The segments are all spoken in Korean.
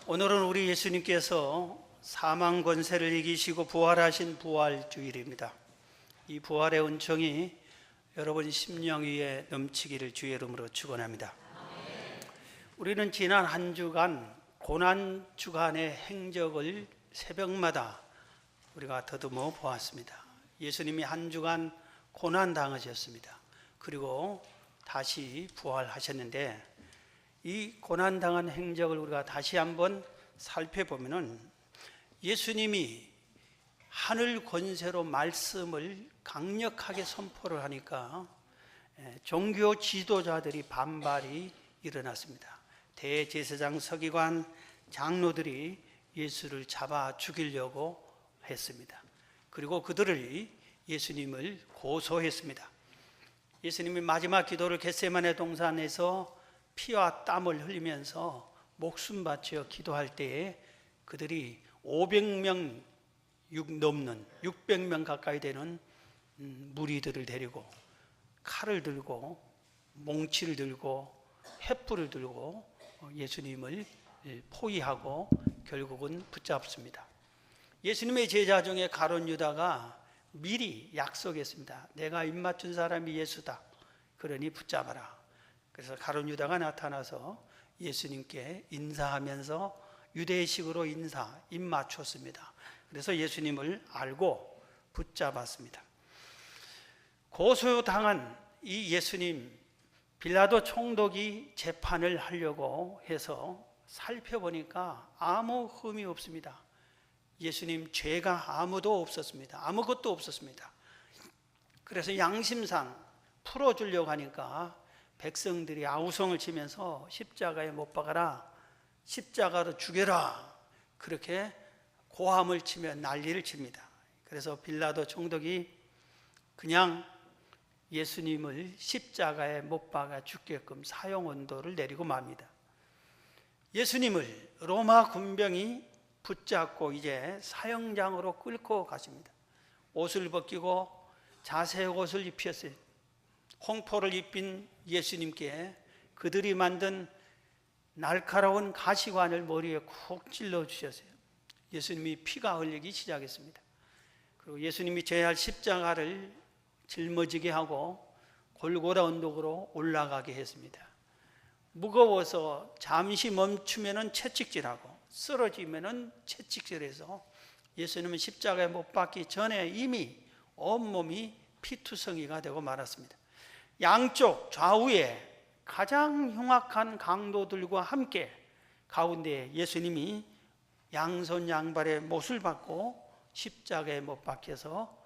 오늘은 우리 예수님께서 사망 권세를 이기시고 부활하신 부활주일입니다. 이 부활의 은총이 여러분 심령 위에 넘치기를 주의 이름으로 축원합니다. 우리는 지난 한 주간 고난 주간의 행적을 새벽마다 우리가 더듬어 보았습니다. 예수님이 한 주간 고난 당하셨습니다. 그리고 다시 부활하셨는데 이 고난당한 행적을 우리가 다시 한번 살펴보면은 예수님이 하늘 권세로 말씀을 강력하게 선포를 하니까 종교 지도자들이 반발이 일어났습니다. 대제사장 서기관 장로들이 예수를 잡아 죽이려고 했습니다. 그리고 그들을 예수님을 고소했습니다. 예수님이 마지막 기도를 겟세마네 동산에서 피와 땀을 흘리면서 목숨 바쳐 기도할 때에 그들이 500명 넘는 600명 가까이 되는 무리들을 데리고 칼을 들고 몽치를 들고 횃불을 들고 예수님을 포위하고 결국은 붙잡습니다. 예수님의 제자 중에 가룟 유다가 미리 약속했습니다. 내가 입맞춘 사람이 예수다. 그러니 붙잡아라. 그래서 가룟 유다가 나타나서 예수님께 인사하면서 유대식으로 입 맞췄습니다. 그래서 예수님을 알고 붙잡았습니다. 고소당한 이 예수님, 빌라도 총독이 재판을 하려고 해서 살펴보니까 아무 흠이 없습니다. 예수님 죄가 아무도 없었습니다. 아무것도 없었습니다. 그래서 양심상 풀어주려고 하니까 백성들이 아우성을 치면서 십자가에 못 박아라, 십자가로 죽여라, 그렇게 고함을 치며 난리를 칩니다. 그래서 빌라도 총독이 그냥 예수님을 십자가에 못 박아 죽게끔 사형언도를 내리고 맙니다. 예수님을 로마 군병이 붙잡고 이제 사형장으로 끌고 가십니다. 옷을 벗기고 자색 옷을 입혔어요. 홍포를 입힌 예수님께 그들이 만든 날카로운 가시관을 머리에 콕 찔러 주셨어요. 예수님이 피가 흘리기 시작했습니다. 그리고 예수님이 져야 할 십자가를 짊어지게 하고 골고다 언덕으로 올라가게 했습니다. 무거워서 잠시 멈추면은 채찍질하고 쓰러지면은 채찍질해서 예수님은 십자가에 못 박기 전에 이미 온몸이 피투성이가 되고 말았습니다. 양쪽 좌우에 가장 흉악한 강도들과 함께 가운데 예수님이 양손 양발에 못을 박고 십자가에 못 박혀서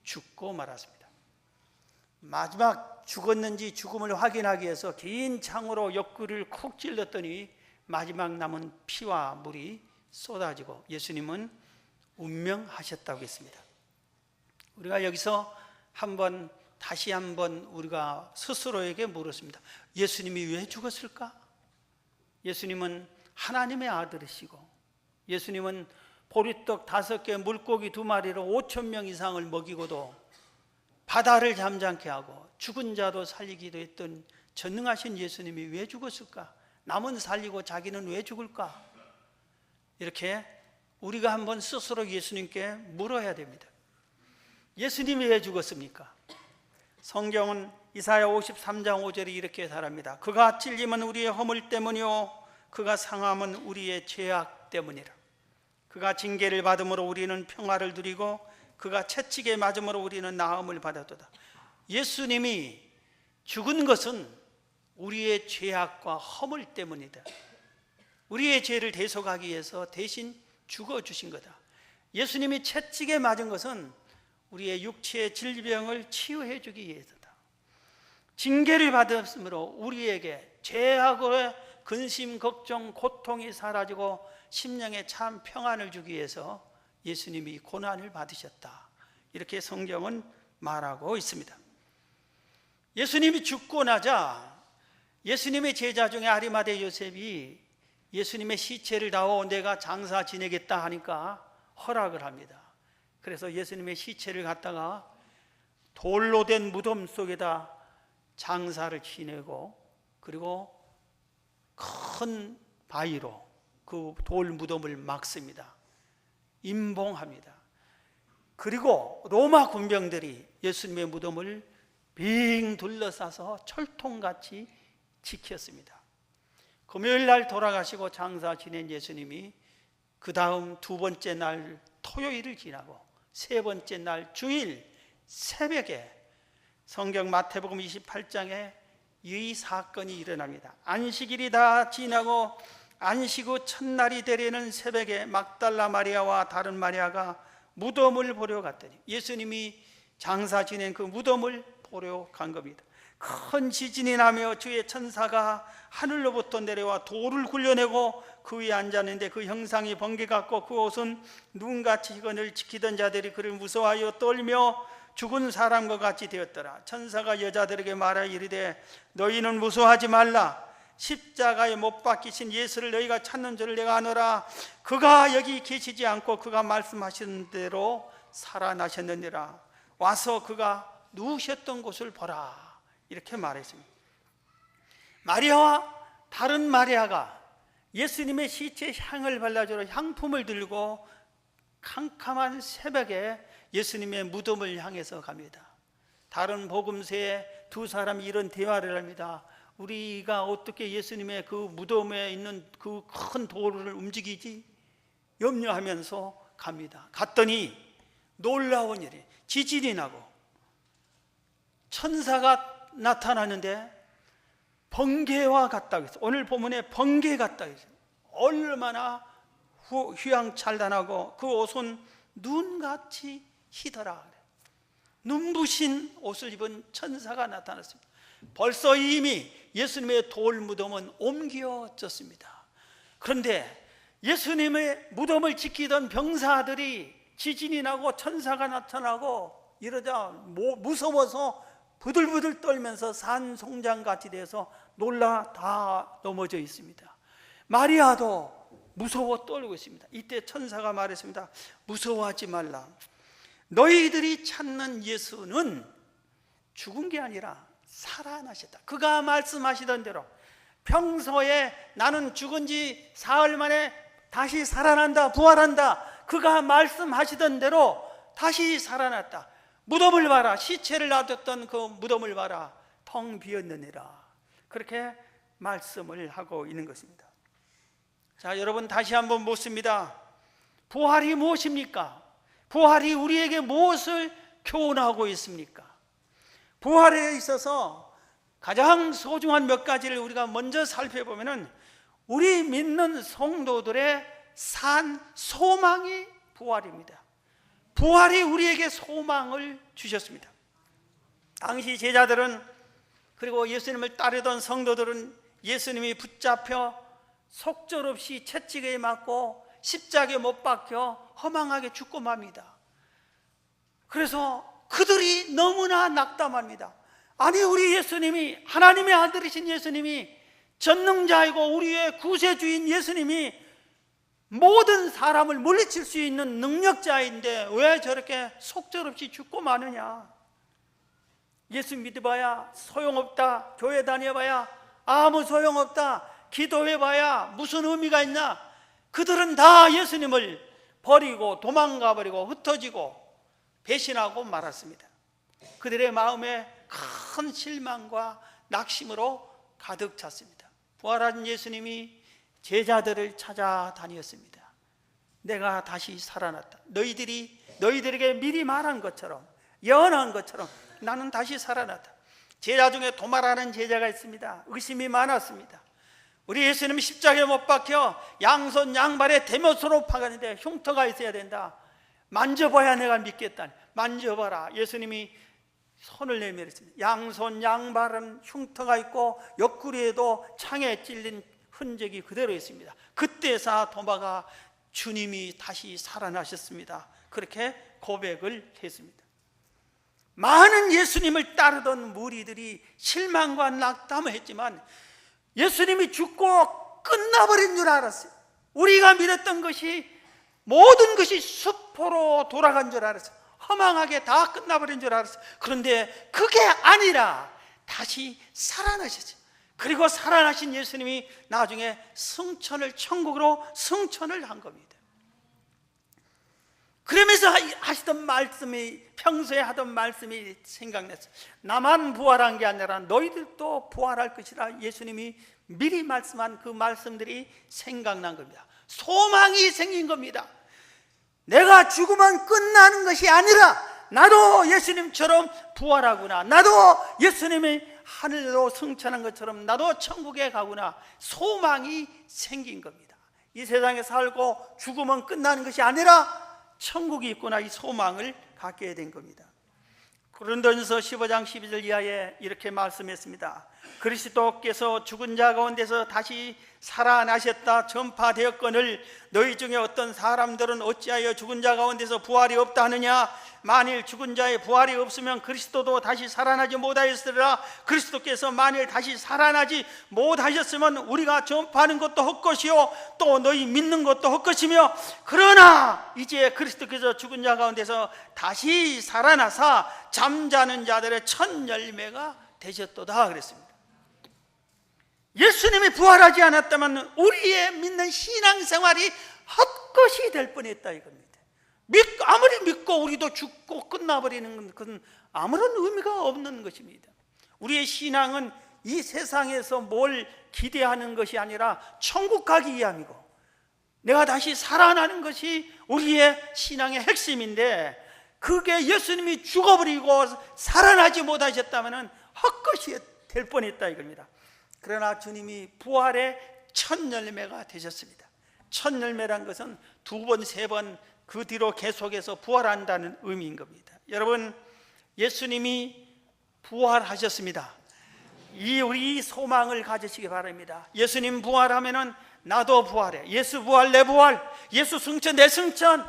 죽고 말았습니다. 마지막 죽었는지 죽음을 확인하기 위해서 긴 창으로 옆구리를 쿡 찔렀더니 마지막 남은 피와 물이 쏟아지고 예수님은 운명하셨다고 했습니다. 우리가 여기서 다시 한번 우리가 스스로에게 물었습니다. 예수님이 왜 죽었을까? 예수님은 하나님의 아들이시고 예수님은 보리떡 5개 물고기 2마리로 5,000명 이상을 먹이고도 바다를 잠잠케 하고 죽은 자도 살리기도 했던 전능하신 예수님이 왜 죽었을까? 남은 살리고 자기는 왜 죽을까? 이렇게 우리가 한번 스스로 예수님께 물어야 됩니다. 예수님이 왜 죽었습니까? 성경은 이사야 53장 5절이 이렇게 말합니다. 그가 찔림은 우리의 허물 때문이요 그가 상함은 우리의 죄악 때문이라. 그가 징계를 받음으로 우리는 평화를 누리고 그가 채찍에 맞음으로 우리는 나음을 받았도다. 예수님이 죽은 것은 우리의 죄악과 허물 때문이다. 우리의 죄를 대속하기 위해서 대신 죽어주신 거다. 예수님이 채찍에 맞은 것은 우리의 육체의 질병을 치유해 주기 위해서다. 징계를 받았으므로 우리에게 죄악의 근심, 걱정, 고통이 사라지고 심령에 참 평안을 주기 위해서 예수님이 고난을 받으셨다. 이렇게 성경은 말하고 있습니다. 예수님이 죽고 나자 예수님의 제자 중에 아리마대 요셉이 예수님의 시체를 다오 내가 장사 지내겠다 하니까 허락을 합니다. 그래서 예수님의 시체를 갖다가 돌로 된 무덤 속에다 장사를 지내고 그리고 큰 바위로 그 돌 무덤을 막습니다. 임봉합니다. 그리고 로마 군병들이 예수님의 무덤을 빙 둘러싸서 철통같이 지켰습니다. 금요일 날 돌아가시고 장사 지낸 예수님이 그 다음 두 번째 날 토요일을 지나고 세 번째 날 주일 새벽에 성경 마태복음 28장에 이 사건이 일어납니다. 안식일이 다 지나고 안식 후 첫날이 되려는 새벽에 막달라 마리아와 다른 마리아가 무덤을 보러 갔더니 예수님이 장사 지낸 그 무덤을 보러 간 겁니다. 큰 지진이 나며 주의 천사가 하늘로부터 내려와 돌을 굴려내고 그 위에 앉았는데 그 형상이 번개 같고 그 옷은 눈같이 그를 지키던 자들이 그를 무서워하여 떨며 죽은 사람과 같이 되었더라. 천사가 여자들에게 말하여 이르되 너희는 무서워하지 말라. 십자가에 못 박히신 예수를 너희가 찾는 줄을 내가 아노라. 그가 여기 계시지 않고 그가 말씀하신 대로 살아나셨느니라. 와서 그가 누우셨던 곳을 보라. 이렇게 말했습니다. 마리아와 다른 마리아가 예수님의 시체에 향을 발라주러 향품을 들고 캄캄한 새벽에 예수님의 무덤을 향해서 갑니다. 다른 복음서에 두 사람이 이런 대화를 합니다. 우리가 어떻게 예수님의 그 무덤에 있는 그 큰 돌을 움직이지? 염려하면서 갑니다. 갔더니 놀라운 일이 지진이 나고 천사가 나타나는데 번개와 같다고 했어요. 오늘 본문에 번개 같다고 했어요. 얼마나 휘황찬란하고 그 옷은 눈같이 희더라. 눈부신 옷을 입은 천사가 나타났습니다. 벌써 이미 예수님의 돌 무덤은 옮겨졌습니다. 그런데 예수님의 무덤을 지키던 병사들이 지진이 나고 천사가 나타나고 이러자 무서워서 부들부들 떨면서 산송장같이 돼서 놀라 다 넘어져 있습니다. 마리아도 무서워 떨고 있습니다. 이때 천사가 말했습니다. 무서워하지 말라. 너희들이 찾는 예수는 죽은 게 아니라 살아나셨다. 그가 말씀하시던 대로 평소에 나는 죽은 지 사흘 만에 다시 살아난다, 부활한다. 그가 말씀하시던 대로 다시 살아났다. 무덤을 봐라. 시체를 놔뒀던 그 무덤을 봐라. 텅 비었느니라. 그렇게 말씀을 하고 있는 것입니다. 자, 여러분 다시 한번 묻습니다. 부활이 무엇입니까? 부활이 우리에게 무엇을 교훈하고 있습니까? 부활에 있어서 가장 소중한 몇 가지를 우리가 먼저 살펴보면은 우리 믿는 성도들의 산 소망이 부활입니다. 부활이 우리에게 소망을 주셨습니다. 당시 제자들은 그리고 예수님을 따르던 성도들은 예수님이 붙잡혀 속절없이 채찍에 맞고 십자가에 못 박혀 허망하게 죽고 맙니다. 그래서 그들이 너무나 낙담합니다. 아니, 우리 예수님이, 하나님의 아들이신 예수님이, 전능자이고 우리의 구세주인 예수님이 모든 사람을 물리칠 수 있는 능력자인데 왜 저렇게 속절없이 죽고 마느냐? 예수 믿어봐야 소용없다. 교회 다녀봐야 아무 소용없다. 기도해봐야 무슨 의미가 있나? 그들은 다 예수님을 버리고 도망가 버리고 흩어지고 배신하고 말았습니다. 그들의 마음에 큰 실망과 낙심으로 가득 찼습니다. 부활한 예수님이 제자들을 찾아다녔습니다. 내가 다시 살아났다. 너희들에게 미리 말한 것처럼, 예언한 것처럼 나는 다시 살아났다. 제자 중에 도마라는 제자가 있습니다. 의심이 많았습니다. 우리 예수님 십자가에 못 박혀 양손 양발에 대못으로 박았는데 흉터가 있어야 된다. 만져봐야 내가 믿겠다. 만져봐라. 예수님이 손을 내밀었습니다. 양손 양발은 흉터가 있고 옆구리에도 창에 찔린 흔적이 그대로 있습니다. 그때서 도마가 주님이 다시 살아나셨습니다. 그렇게 고백을 했습니다. 많은 예수님을 따르던 무리들이 실망과 낙담을 했지만 예수님이 죽고 끝나버린 줄 알았어요. 우리가 믿었던 것이 모든 것이 수포로 돌아간 줄 알았어요. 허망하게 다 끝나버린 줄 알았어요. 그런데 그게 아니라 다시 살아나셨어요. 그리고 살아나신 예수님이 나중에 승천을, 천국으로 승천을 한 겁니다. 그러면서 하시던 말씀이, 평소에 하던 말씀이 생각났어요. 나만 부활한 게 아니라 너희들도 부활할 것이라 예수님이 미리 말씀한 그 말씀들이 생각난 겁니다. 소망이 생긴 겁니다. 내가 죽으면 끝나는 것이 아니라 나도 예수님처럼 부활하구나, 나도 예수님이 하늘로 승천한 것처럼 나도 천국에 가구나, 소망이 생긴 겁니다. 이 세상에 살고 죽으면 끝나는 것이 아니라 천국이 있구나, 이 소망을 갖게 된 겁니다. 고린도전서 15장 12절 이하에 이렇게 말씀했습니다. 그리스도께서 죽은 자 가운데서 다시 살아나셨다 전파되었거늘 너희 중에 어떤 사람들은 어찌하여 죽은 자 가운데서 부활이 없다 하느냐? 만일 죽은 자의 부활이 없으면 그리스도도 다시 살아나지 못하였으리라. 그리스도께서 만일 다시 살아나지 못하셨으면 우리가 전파하는 것도 헛것이요 또 너희 믿는 것도 헛것이며, 그러나 이제 그리스도께서 죽은 자 가운데서 다시 살아나사 잠자는 자들의 첫 열매가 되셨도다 그랬습니다. 예수님이 부활하지 않았다면 우리의 믿는 신앙생활이 헛것이 될 뻔했다 이겁니다. 아무리 믿고 우리도 죽고 끝나버리는 것은 아무런 의미가 없는 것입니다. 우리의 신앙은 이 세상에서 뭘 기대하는 것이 아니라 천국 가기 위함이고, 내가 다시 살아나는 것이 우리의 신앙의 핵심인데, 그게 예수님이 죽어버리고 살아나지 못하셨다면 헛것이 될 뻔했다 이겁니다. 그러나 주님이 부활의 첫 열매가 되셨습니다. 첫 열매란 것은 두 번, 세 번 그 뒤로 계속해서 부활한다는 의미인 겁니다. 여러분, 예수님이 부활하셨습니다. 우리 소망을 가지시기 바랍니다. 예수님 부활하면은 나도 부활해. 예수 부활 내 부활, 예수 승천 내 승천.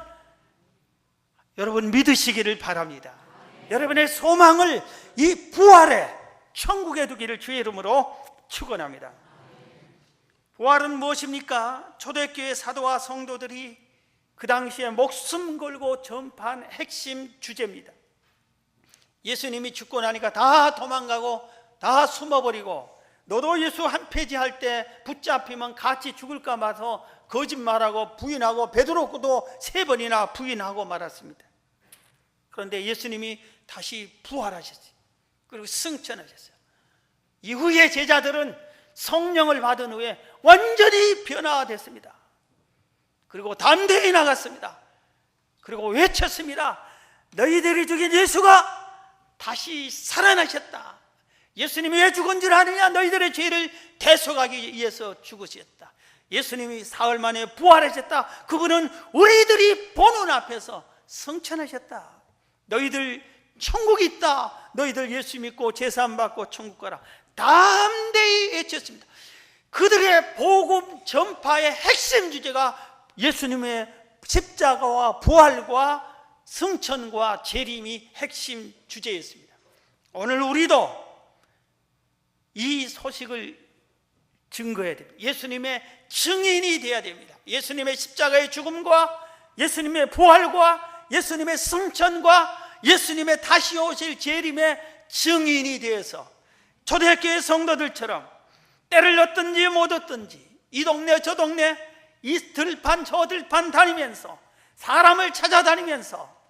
여러분 믿으시기를 바랍니다. 여러분의 소망을 이 부활에 천국에 두기를 주의 이름으로 축원합니다. 부활은 무엇입니까? 초대교회 사도와 성도들이 그 당시에 목숨 걸고 전파한 핵심 주제입니다. 예수님이 죽고 나니까 다 도망가고 다 숨어버리고, 너도 예수 한 페이지 할 때 붙잡히면 같이 죽을까 봐서 거짓말하고 부인하고 베드로도 3번이나 부인하고 말았습니다. 그런데 예수님이 다시 부활하셨어요. 그리고 승천하셨어요. 이후에 제자들은 성령을 받은 후에 완전히 변화됐습니다. 그리고 담대히 나갔습니다. 그리고 외쳤습니다. 너희들이 죽인 예수가 다시 살아나셨다. 예수님이 왜 죽은 줄 아느냐? 너희들의 죄를 대속하기 위해서 죽으셨다. 예수님이 사흘 만에 부활하셨다. 그분은 우리들이 보는 앞에서 승천하셨다. 너희들 천국이 있다. 너희들 예수 믿고 제사함 받고 천국 가라. 담대히 외쳤습니다. 그들의 복음 전파의 핵심 주제가 예수님의 십자가와 부활과 승천과 재림이 핵심 주제였습니다. 오늘 우리도 이 소식을 증거해야 됩니다. 예수님의 증인이 되어야 됩니다. 예수님의 십자가의 죽음과 예수님의 부활과 예수님의 승천과 예수님의 다시 오실 재림의 증인이 되어서 초대교회 성도들처럼 때를 얻든지 못 얻든지 이 동네 저 동네 이 들판 저 들판 다니면서 사람을 찾아다니면서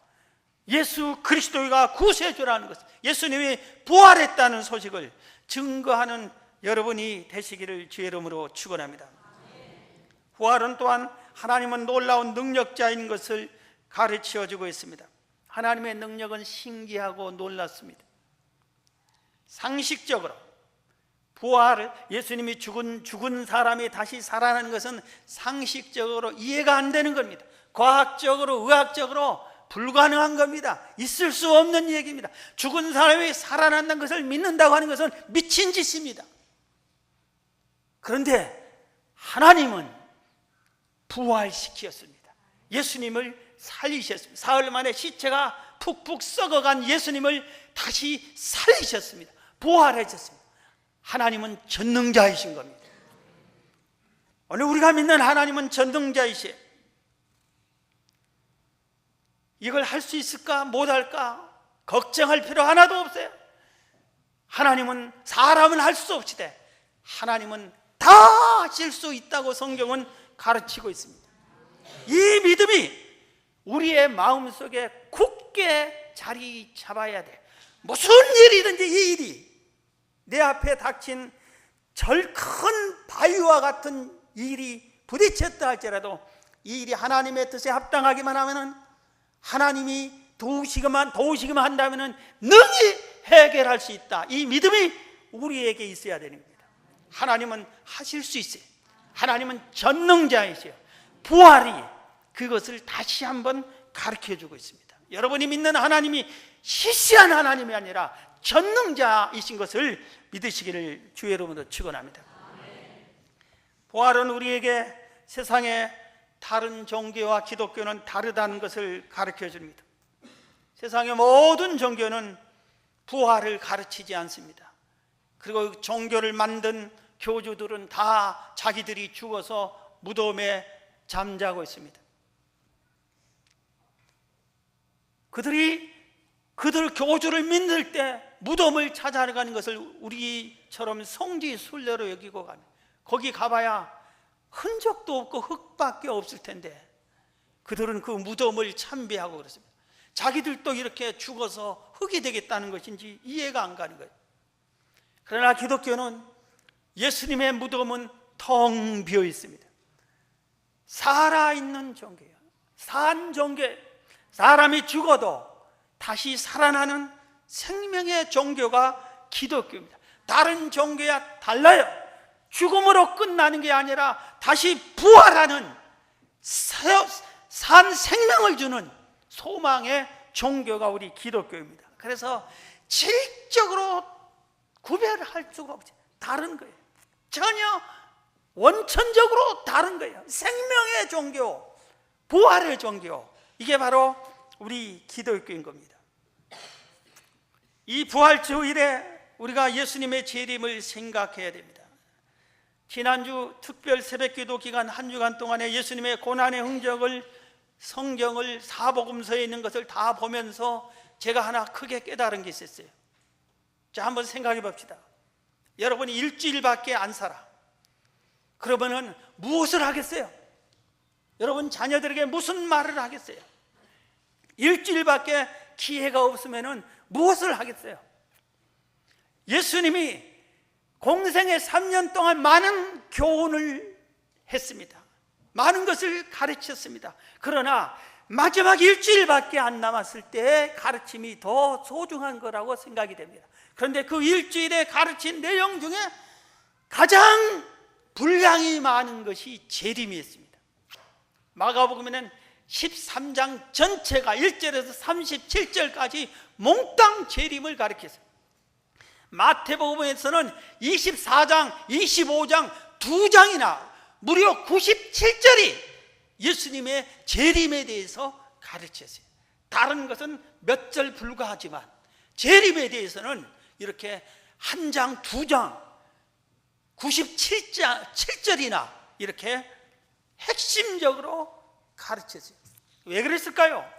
예수 그리스도가 구세주라는 것, 예수님이 부활했다는 소식을 증거하는 여러분이 되시기를 주의 이름으로 축원합니다. 부활은 또한 하나님은 놀라운 능력자인 것을 가르쳐주고 있습니다. 하나님의 능력은 신기하고 놀랍습니다. 상식적으로 부활을, 예수님이 죽은 사람이 다시 살아나는 것은 상식적으로 이해가 안 되는 겁니다. 과학적으로, 의학적으로 불가능한 겁니다. 있을 수 없는 얘기입니다. 죽은 사람이 살아난다는 것을 믿는다고 하는 것은 미친 짓입니다. 그런데 하나님은 부활시켰습니다. 예수님을 살리셨습니다. 사흘 만에 시체가 푹푹 썩어간 예수님을 다시 살리셨습니다. 부활하셨습니다. 하나님은 전능자이신 겁니다. 오늘 우리가 믿는 하나님은 전능자이시에요. 이걸 할 수 있을까 못할까 걱정할 필요 하나도 없어요. 하나님은 사람은 할 수 없이되 하나님은 다 하실 수 있다고 성경은 가르치고 있습니다. 이 믿음이 우리의 마음속에 굳게 자리 잡아야 돼. 무슨 일이든지 이 일이 내 앞에 닥친 큰 바위와 같은 일이 부딪혔다 할지라도 이 일이 하나님의 뜻에 합당하기만 하면은, 하나님이 도우시기만 한다면은 능히 해결할 수 있다. 이 믿음이 우리에게 있어야 되는 겁니다. 하나님은 하실 수 있어요. 하나님은 전능자이세요. 부활이 그것을 다시 한번 가르쳐 주고 있습니다. 여러분이 믿는 하나님이 시시한 하나님이 아니라 전능자이신 것을 믿으시기를 주의 이름으로 축원합니다. 부활은 우리에게 세상의 다른 종교와 기독교는 다르다는 것을 가르쳐 줍니다. 세상의 모든 종교는 부활을 가르치지 않습니다. 그리고 종교를 만든 교주들은 다 자기들이 죽어서 무덤에 잠자고 있습니다. 그들 교주를 믿을 때 무덤을 찾아가는 것을 우리처럼 성지 순례로 여기고 가는, 거기 가봐야 흔적도 없고 흙밖에 없을 텐데 그들은 그 무덤을 참배하고 그렇습니다. 자기들도 이렇게 죽어서 흙이 되겠다는 것인지 이해가 안 가는 거예요. 그러나 기독교는 예수님의 무덤은 텅 비어 있습니다. 살아있는 종교예요. 산 종교예요. 사람이 죽어도 다시 살아나는 생명의 종교가 기독교입니다. 다른 종교와 달라요. 죽음으로 끝나는 게 아니라 다시 부활하는 산 생명을 주는 소망의 종교가 우리 기독교입니다. 그래서 질적으로 구별할 수가 없어요. 다른 거예요. 전혀 원천적으로 다른 거예요. 생명의 종교, 부활의 종교, 이게 바로 우리 기독교인 겁니다. 이 부활주일에 우리가 예수님의 재림을 생각해야 됩니다. 지난주 특별 새벽기도 기간 한 주간 동안에 예수님의 고난의 흔적을, 성경을, 사복음서에 있는 것을 다 보면서 제가 하나 크게 깨달은 게 있었어요. 자, 한번 생각해 봅시다. 여러분이 일주일밖에 안 살아. 그러면은 무엇을 하겠어요? 여러분 자녀들에게 무슨 말을 하겠어요? 일주일밖에 기회가 없으면은 무엇을 하겠어요? 예수님이 공생의 3년 동안 많은 교훈을 했습니다. 많은 것을 가르쳤습니다. 그러나 마지막 일주일밖에 안 남았을 때 가르침이 더 소중한 거라고 생각이 됩니다. 그런데 그 일주일에 가르친 내용 중에 가장 분량이 많은 것이 재림이었습니다. 마가복음에는 13장 전체가 1절에서 37절까지 몽땅 재림을 가르쳤어요. 마태복음에서는 24장, 25장 2장이나 무려 97절이 예수님의 재림에 대해서 가르쳤어요. 다른 것은 몇 절 불과하지만 재림에 대해서는 이렇게 한 장, 두 장, 97절이나 이렇게 핵심적으로 가르쳤어요. 왜 그랬을까요?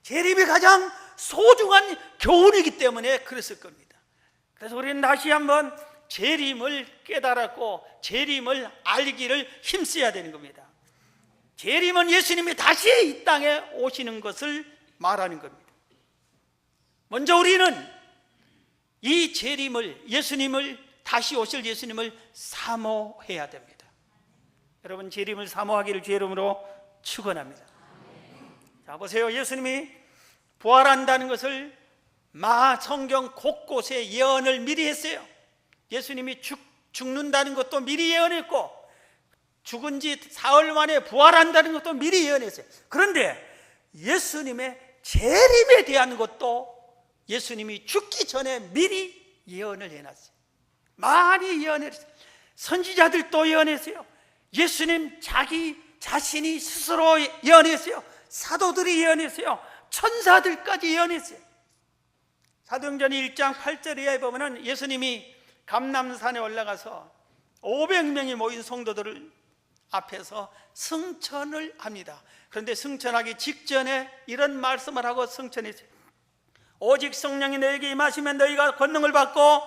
재림이 가장 소중한 교훈이기 때문에 그랬을 겁니다. 그래서 우리는 다시 한번 재림을 깨달았고 재림을 알기를 힘써야 되는 겁니다. 재림은 예수님이 다시 이 땅에 오시는 것을 말하는 겁니다. 먼저 우리는 이 재림을, 예수님을, 다시 오실 예수님을 사모해야 됩니다. 여러분 재림을 사모하기를 주의 이름으로 축원합니다. 자, 보세요. 예수님이 부활한다는 것을 성경 곳곳에 예언을 미리 했어요. 예수님이 죽는다는 것도 미리 예언했고 죽은 지 사흘 만에 부활한다는 것도 미리 예언했어요. 그런데 예수님의 재림에 대한 것도 예수님이 죽기 전에 미리 예언을 해놨어요. 많이 예언했어요. 선지자들도 예언했어요. 예수님 자신이 스스로 예언했어요. 사도들이 예언했어요. 천사들까지 예언했어요. 사도행전 1장 8절에 보면 예수님이 감람산에 올라가서 500명이 모인 성도들 앞에서 승천을 합니다. 그런데 승천하기 직전에 이런 말씀을 하고 승천했어요. 오직 성령이 너에게 임하시면 너희가 권능을 받고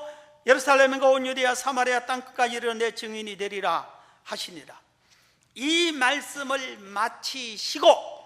예루살렘과 온 유대야 사마리아 땅끝까지 이르러 내 증인이 되리라 하시니라. 이 말씀을 마치시고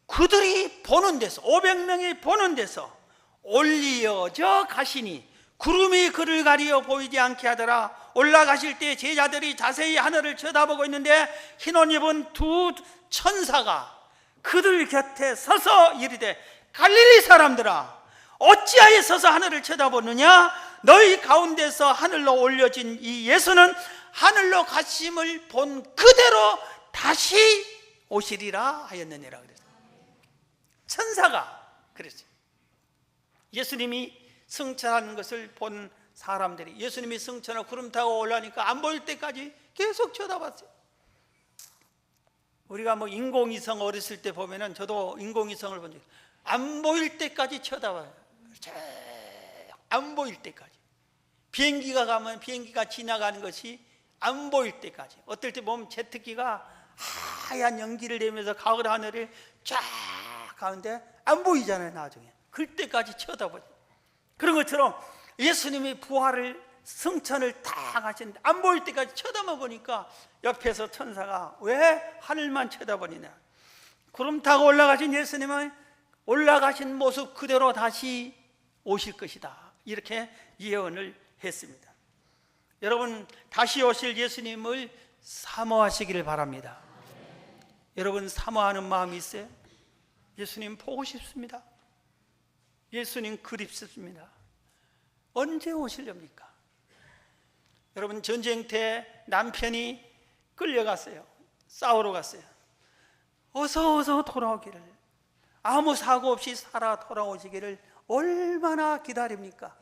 그들이 보는 데서 500명이 보는 데서 올리어져 가시니 구름이 그를 가리어 보이지 않게 하더라. 올라가실 때 제자들이 자세히 하늘을 쳐다보고 있는데 흰 옷 입은 두 천사가 그들 곁에 서서 이르되 갈릴리 사람들아 어찌하여 서서 하늘을 쳐다보느냐? 너희 가운데서 하늘로 올려진 이 예수는 하늘로 가심을 본 그대로 다시 오시리라 하였느니라. 그랬어요. 천사가 그랬어요. 예수님이 승천하는 것을 본 사람들이 예수님이 승천하고 구름 타고 올라오니까 안 보일 때까지 계속 쳐다봤어요. 우리가 뭐 인공위성 어렸을 때 보면은 저도 인공위성을 본 적이 안 보일 때까지 쳐다봐요. 안 보일 때까지. 비행기가 가면 비행기가 지나가는 것이 안 보일 때까지. 어떨 때 보면 제트기가 하얀 연기를 내면서 가을 하늘을 쫙 가는데 안 보이잖아요. 나중에 그때까지 쳐다보죠. 그런 것처럼 예수님이 부활을 승천을 다 하시는데 안 보일 때까지 쳐다만 보니까 옆에서 천사가 왜 하늘만 쳐다보느냐? 구름 타고 올라가신 예수님은 올라가신 모습 그대로 다시 오실 것이다. 이렇게 예언을 했습니다. 여러분 다시 오실 예수님을 사모하시기를 바랍니다. 여러분 사모하는 마음이 있어요? 예수님 보고 싶습니다. 예수님 그립습니다. 언제 오시렵니까? 여러분 전쟁 때 남편이 끌려갔어요. 싸우러 갔어요. 어서 돌아오기를, 아무 사고 없이 살아 돌아오시기를 얼마나 기다립니까?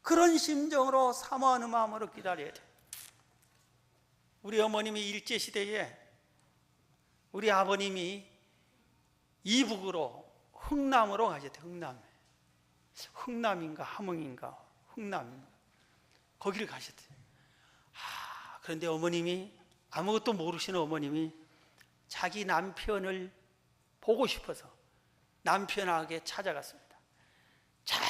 그런 심정으로 사모하는 마음으로 기다려야 돼요. 우리 어머님이 일제시대에 우리 아버님이 이북으로 흥남으로 가셨대요. 흥남인가 함흥인가 흥남인가 거기를 가셨대요. 그런데 어머님이 아무것도 모르시는 어머님이 자기 남편을 보고 싶어서 남편에게 찾아갔습니다. 자,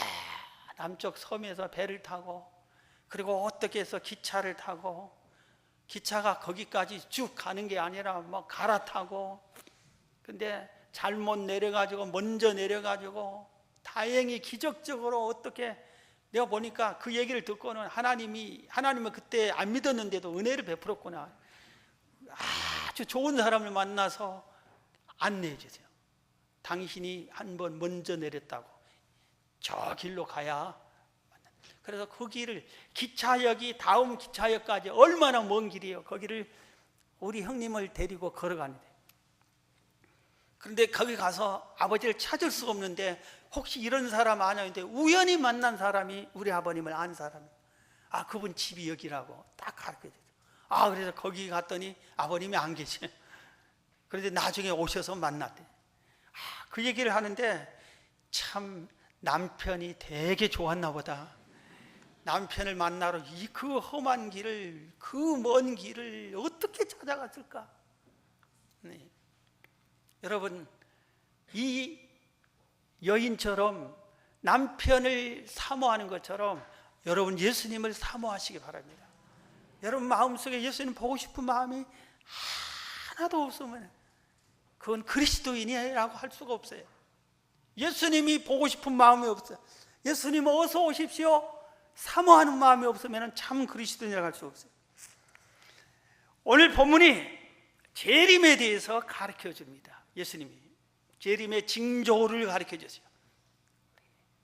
남쪽 섬에서 배를 타고 그리고 어떻게 해서 기차를 타고 기차가 거기까지 쭉 가는 게 아니라 뭐 갈아타고 근데 잘못 내려가지고 먼저 내려가지고 다행히 기적적으로 어떻게 내가 보니까 그 얘기를 듣고는 하나님은 그때 안 믿었는데도 은혜를 베풀었구나. 아주 좋은 사람을 만나서 안내해 주세요. 당신이 한번 먼저 내렸다고 저 길로 가야. 그래서 그 길을 기차역이 다음 기차역까지 얼마나 먼 길이에요. 거기를 우리 형님을 데리고 걸어가는데 그런데 거기 가서 아버지를 찾을 수가 없는데 혹시 이런 사람 아냐 했는데 우연히 만난 사람이 우리 아버님을 안 사람이에요. 그분 집이 여기라고 딱 가르쳐줘요. 그래서 거기 갔더니 아버님이 안 계세요. 그런데 나중에 오셔서 만났대. 그 얘기를 하는데 참 남편이 되게 좋았나 보다. 남편을 만나러 그 험한 길을 그 먼 길을 어떻게 찾아갔을까? 네. 여러분 이 여인처럼 남편을 사모하는 것처럼 여러분 예수님을 사모하시기 바랍니다. 여러분 마음속에 예수님 보고 싶은 마음이 하나도 없으면 그건 그리스도인이라고 할 수가 없어요. 예수님이 보고 싶은 마음이 없어요. 예수님 어서 오십시오 사모하는 마음이 없으면 참 그리스도인이라고 할 수 없어요. 오늘 본문이 재림에 대해서 가르쳐 줍니다. 예수님이 재림의 징조를 가르쳐 주세요.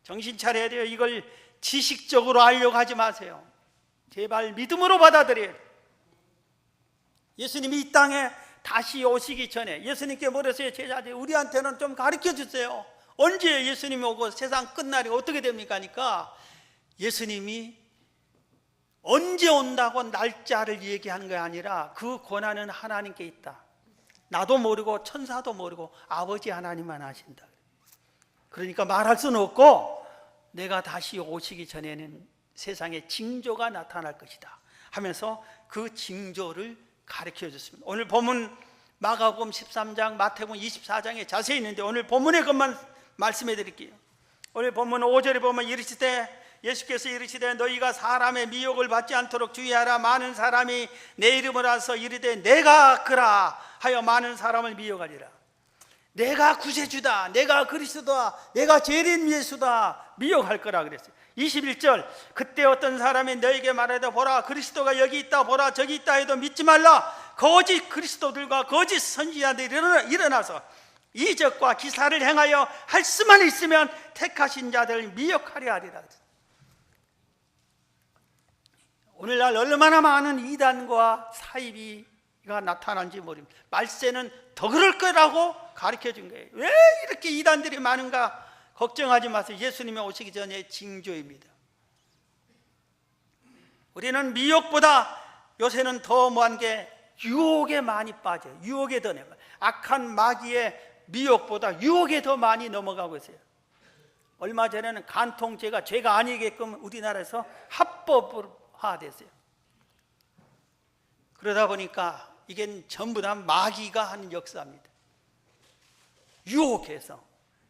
정신 차려야 돼요. 이걸 지식적으로 알려고 하지 마세요. 제발 믿음으로 받아들여야 돼요. 예수님이 이 땅에 다시 오시기 전에 예수님께 물었어요. 제자들 우리한테는 좀 가르쳐 주세요. 언제 예수님이 오고 세상 끝날이 어떻게 됩니까? 하니까 예수님이 언제 온다고 날짜를 얘기하는 게 아니라 그 권한은 하나님께 있다. 나도 모르고 천사도 모르고 아버지 하나님만 아신다. 그러니까 말할 수는 없고 내가 다시 오시기 전에는 세상에 징조가 나타날 것이다 하면서 그 징조를 가르쳐 줬습니다. 오늘 본문 마가복음 13장 마태복음 24장에 자세히 있는데 오늘 본문의 것만 말씀해 드릴게요. 오늘 본문 5절에 보면 이르시되 예수께서 이르시되 너희가 사람의 미혹을 받지 않도록 주의하라. 많은 사람이 내 이름을 와서 이르되 내가 그라 하여 많은 사람을 미혹하리라. 내가 구세주다, 내가 그리스도다, 내가 재림 예수다 미혹할 거라 그랬어요. 21절 그때 어떤 사람이 너에게 말하되 보라 그리스도가 여기 있다, 보라 저기 있다 해도 믿지 말라. 거짓 그리스도들과 거짓 선지자들이 일어나서 이적과 기사를 행하여 할 수만 있으면 택하신 자들을 미혹하려 하리라. 오늘날 얼마나 많은 이단과 사이비가 나타난지 모릅니다. 말세는 더 그럴 거라고 가르쳐 준 거예요. 왜 이렇게 이단들이 많은가 걱정하지 마세요. 예수님이 오시기 전에 징조입니다. 우리는 미혹보다 요새는 더 뭐한 게 유혹에 많이 빠져요. 유혹에 더 내가 악한 마귀의 미혹보다 유혹에 더 많이 넘어가고 있어요. 얼마 전에는 간통죄가 죄가 아니게끔 우리나라에서 합법화됐어요. 그러다 보니까 이게 전부 다 마귀가 하는 역사입니다. 유혹해서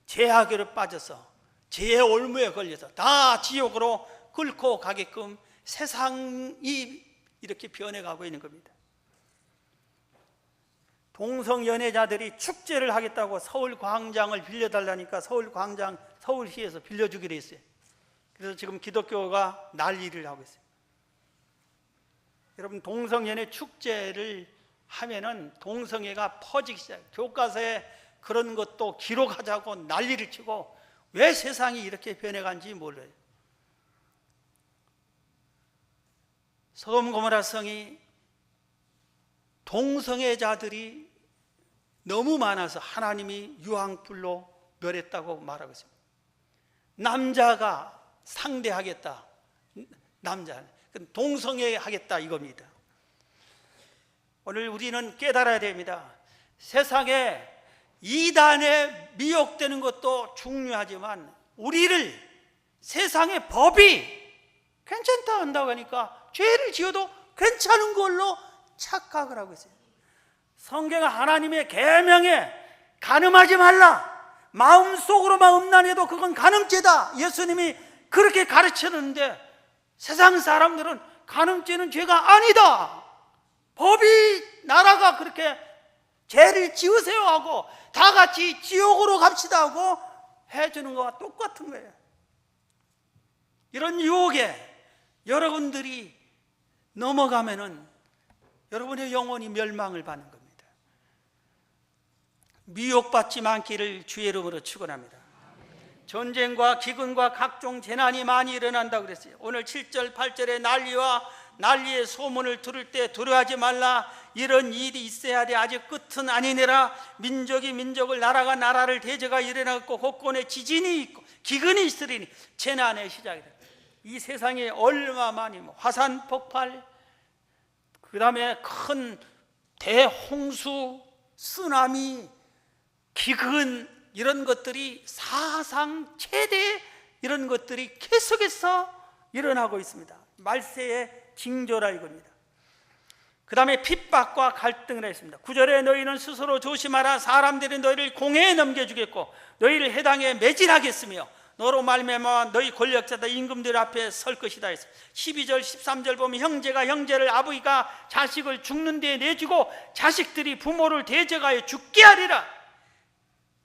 죄악으로 빠져서 죄의 올무에 걸려서 다 지옥으로 끌고 가게끔 세상이 이렇게 변해가고 있는 겁니다. 동성연애자들이 축제를 하겠다고 서울 광장을 빌려달라니까 서울시에서 빌려주기로 했어요. 그래서 지금 기독교가 난리를 하고 있어요. 여러분, 동성연애 축제를 하면은 동성애가 퍼지기 시작해요. 교과서에 그런 것도 기록하자고 난리를 치고 왜 세상이 이렇게 변해간지 몰라요. 소돔 고모라 성이 동성애자들이 너무 많아서 하나님이 유황불로 멸했다고 말하고 있습니다. 남자가 상대하겠다, 남자 동성애 하겠다 이겁니다. 오늘 우리는 깨달아야 됩니다. 세상에 이단에 미혹되는 것도 중요하지만 우리를 세상의 법이 괜찮다 한다고 하니까 죄를 지어도 괜찮은 걸로 착각을 하고 있어요. 성경은 하나님의 계명에 간음하지 말라, 마음속으로만 음란해도 그건 간음죄다, 예수님이 그렇게 가르쳤는데 세상 사람들은 간음죄는 죄가 아니다, 법이 나라가 그렇게 죄를 지으세요 하고 다 같이 지옥으로 갑시다 하고 해주는 것과 똑같은 거예요. 이런 유혹에 여러분들이 넘어가면은 여러분의 영혼이 멸망을 받는 겁니다. 미혹받지 않기를 주의 이름으로 축원합니다. 전쟁과 기근과 각종 재난이 많이 일어난다고 그랬어요. 오늘 7절 8절에 난리의 소문을 들을 때 두려워하지 말라. 이런 일이 있어야 돼. 아직 끝은 아니니라. 민족이 민족을, 나라가 나라를 대적하 일어나고 곳곳에 지진이 있고 기근이 있으리니 재난의 시작이다. 이 세상에 얼마만이 화산 폭발, 그 다음에 큰 대홍수, 쓰나미, 기근, 이런 것들이 사상 최대 이런 것들이 계속해서 일어나고 있습니다. 말세의 징조라 이겁니다. 그 다음에 핍박과 갈등을 했습니다. 9절에 너희는 스스로 조심하라. 사람들이 너희를 공회에 넘겨주겠고 너희를 해당에 매질하겠으며 너로 말미암아 너희 권력자들 임금들 앞에 설 것이다 했어. 12절 13절 보면 형제가 형제를, 아버지가 자식을 죽는 데에 내주고 자식들이 부모를 대적하여 죽게 하리라.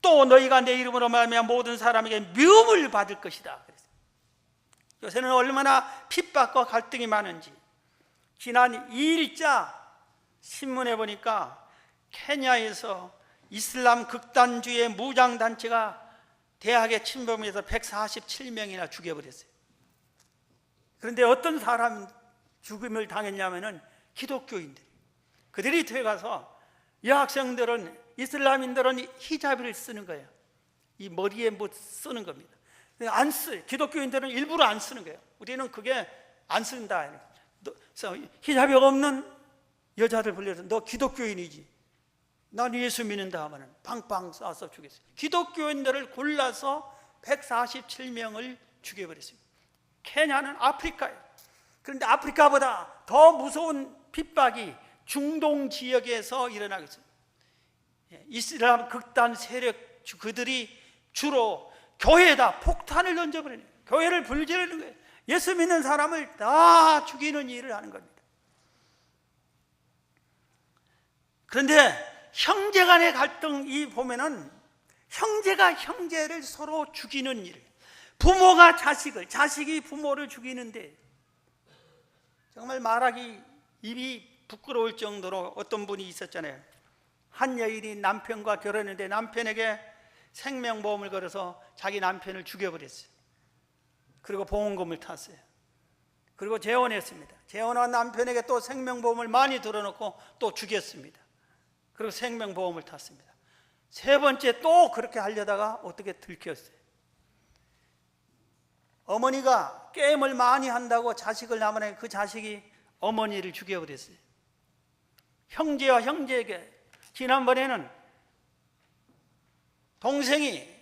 또 너희가 내 이름으로 말하면 모든 사람에게 미움을 받을 것이다. 요새는 얼마나 핍박과 갈등이 많은지. 지난 2일자 신문에 보니까 케냐에서 이슬람 극단주의 무장단체가 대학에 침범해서 147명이나 죽여버렸어요. 그런데 어떤 사람 죽음을 당했냐면은 기독교인들. 그들이 들어가서 여학생들은, 이슬람인들은 히잡을 쓰는 거예요. 이 머리에 뭐 쓰는 겁니다. 안 써요. 기독교인들은 일부러 안 쓰는 거예요. 우리는 그게 안 쓴다. 히잡이 없는 여자들 불려서 너 기독교인이지, 난 예수 믿는다 하면 빵빵 쏴서 죽였어요. 기독교인들을 골라서 147명을 죽여버렸습니다. 케냐는 아프리카예요. 그런데 아프리카보다 더 무서운 핍박이 중동 지역에서 일어나고 있어요. 이슬람 극단 세력, 그들이 주로 교회에다 폭탄을 던져버리는 거예요. 교회를 불지르는 거예요. 예수 믿는 사람을 다 죽이는 일을 하는 겁니다. 그런데 형제 간의 갈등이 보면은 형제가 형제를 서로 죽이는 일, 부모가 자식을, 자식이 부모를 죽이는데 정말 말하기 입이 부끄러울 정도로 어떤 분이 있었잖아요. 한 여인이 남편과 결혼했는데 남편에게 생명보험을 걸어서 자기 남편을 죽여버렸어요. 그리고 보험금을 탔어요. 그리고 재혼했습니다. 재혼한 남편에게 또 생명보험을 많이 들어놓고 또 죽였습니다. 그리고 생명보험을 탔습니다. 세 번째 또 그렇게 하려다가 어떻게 들켰어요. 어머니가 게임을 많이 한다고 자식을 낳으면 그 자식이 어머니를 죽여버렸어요. 형제와 형제에게, 지난번에는 동생이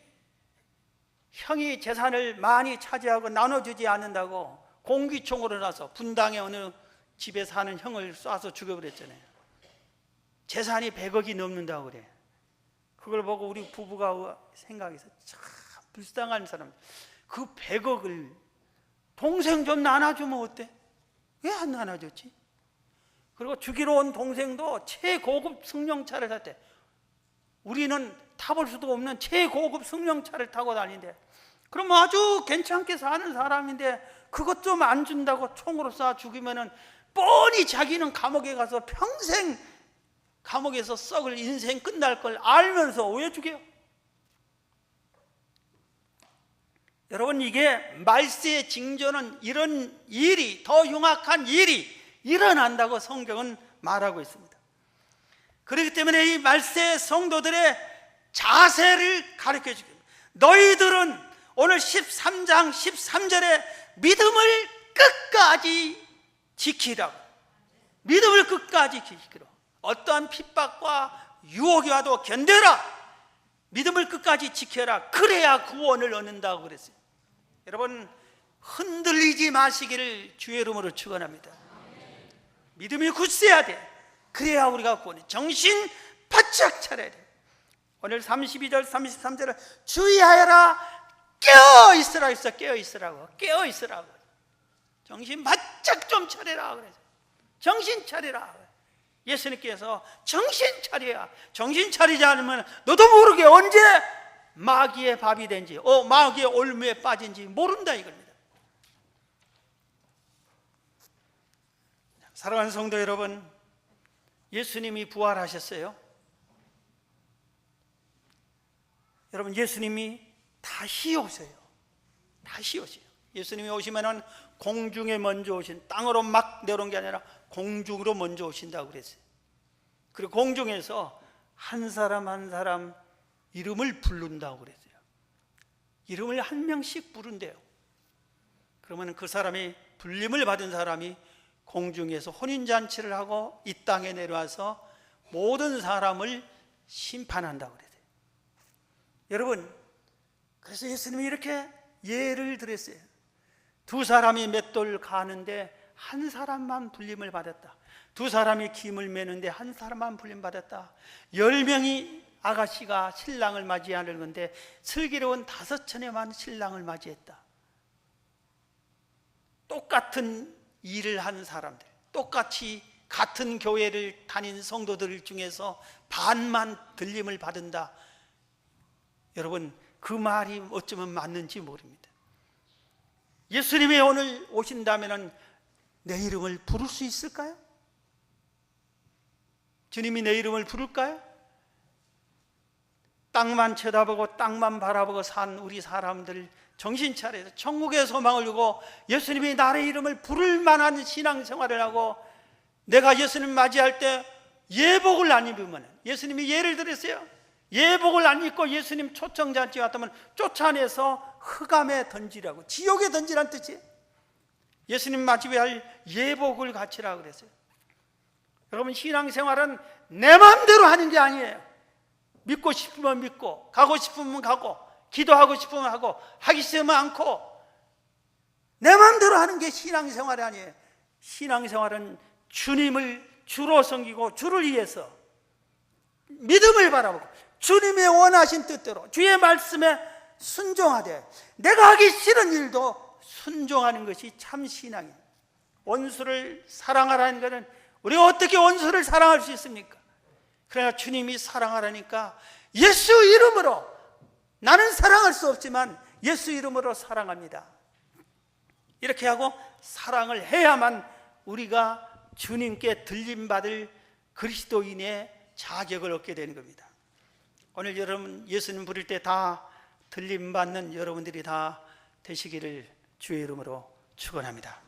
형이 재산을 많이 차지하고 나눠주지 않는다고 공기총으로 나서 분당의 어느 집에 사는 형을 쏴서 죽여버렸잖아요. 재산이 100억이 넘는다고 그래. 그걸 보고 우리 부부가 생각해서 참 불쌍한 사람. 그 100억을 동생 좀 나눠주면 어때? 왜 안 나눠줬지? 그리고 죽이러 온 동생도 최고급 승용차를 탔대. 우리는 타볼 수도 없는 최고급 승용차를 타고 다니는데, 그럼 아주 괜찮게 사는 사람인데 그것 좀 안 준다고 총으로 쏴 죽이면은 뻔히 자기는 감옥에 가서 평생 감옥에서 썩을 인생 끝날 걸 알면서 왜 죽여요? 여러분, 이게 말세의 징조는 이런 일이, 더 흉악한 일이 일어난다고 성경은 말하고 있습니다. 그렇기 때문에 이 말세의 성도들의 자세를 가르쳐 주십니다. 너희들은 오늘 13장 13절에 믿음을 끝까지 지키라고, 믿음을 끝까지 지키라고, 어떠한 핍박과 유혹이 와도 견뎌라, 믿음을 끝까지 지켜라, 그래야 구원을 얻는다고 그랬어요. 여러분, 흔들리지 마시기를 주의 이름으로 축원합니다. 믿음이 굳세야 돼. 그래야 우리가 구원해. 정신 바짝 차려야 돼. 오늘 32절 33절을 주의하여라, 깨어있으라 했어. 깨어있으라고, 깨어있으라고. 정신 바짝 좀 차려라 그래서 정신 차리라. 예수님께서 정신 차려야, 정신 차리지 않으면 너도 모르게 언제 마귀의 밥이 된지, 마귀의 올무에 빠진지 모른다 이겁니다. 사랑하는 성도 여러분, 예수님이 부활하셨어요. 여러분, 예수님이 다시 오세요. 다시 오세요. 예수님이 오시면은 공중에 먼저 오신, 땅으로 막 내려온 게 아니라 공중으로 먼저 오신다고 그랬어요. 그리고 공중에서 한 사람 한 사람 이름을 부른다고 그랬어요. 이름을 한 명씩 부른대요. 그러면 그 사람이, 불림을 받은 사람이 공중에서 혼인잔치를 하고 이 땅에 내려와서 모든 사람을 심판한다고 그랬어요. 여러분, 그래서 예수님이 이렇게 예를 들었어요. 두 사람이 맷돌 가는데 한 사람만 불림을 받았다. 두 사람이 김을 매는데 한 사람만 불림 받았다. 10명이 아가씨가 신랑을 맞이하는 건데 슬기로운 5처녀만 신랑을 맞이했다. 똑같은 일을 하는 사람들, 똑같이 같은 교회를 다닌 성도들 중에서 반만 들림을 받은다. 여러분, 그 말이 어쩌면 맞는지 모릅니다. 예수님이 오늘 오신다면 내 이름을 부를 수 있을까요? 주님이 내 이름을 부를까요? 땅만 쳐다보고 땅만 바라보고 산 우리 사람들 정신 차려서 천국의 소망을 두고 예수님이 나의 이름을 부를 만한 신앙생활을 하고, 내가 예수님 맞이할 때 예복을 안 입으면, 예수님이 예를 들었어요. 예복을 안 입고 예수님 초청잔치 같으면 쫓아내서 흑암에 던지라고, 지옥에 던지란 뜻이에요. 예수님 맞이할 예복을 갖추라 그랬어요. 여러분, 신앙생활은 내 마음대로 하는 게 아니에요. 믿고 싶으면 믿고, 가고 싶으면 가고, 기도하고 싶으면 하고, 하기 싫으면 않고, 내 마음대로 하는 게 신앙생활이 아니에요. 신앙생활은 주님을 주로 섬기고 주를 위해서 믿음을 바라보고 주님의 원하신 뜻대로 주의 말씀에 순종하되, 내가 하기 싫은 일도 순종하는 것이 참 신앙입니다. 원수를 사랑하라는 것은 우리가 어떻게 원수를 사랑할 수 있습니까? 그러나 주님이 사랑하라니까 예수 이름으로, 나는 사랑할 수 없지만 예수 이름으로 사랑합니다. 이렇게 하고 사랑을 해야만 우리가 주님께 들림받을 그리스도인의 자격을 얻게 되는 겁니다. 오늘 여러분 예수님 부를 때 다 들림받는 여러분들이 다 되시기를 주의 이름으로 축원합니다.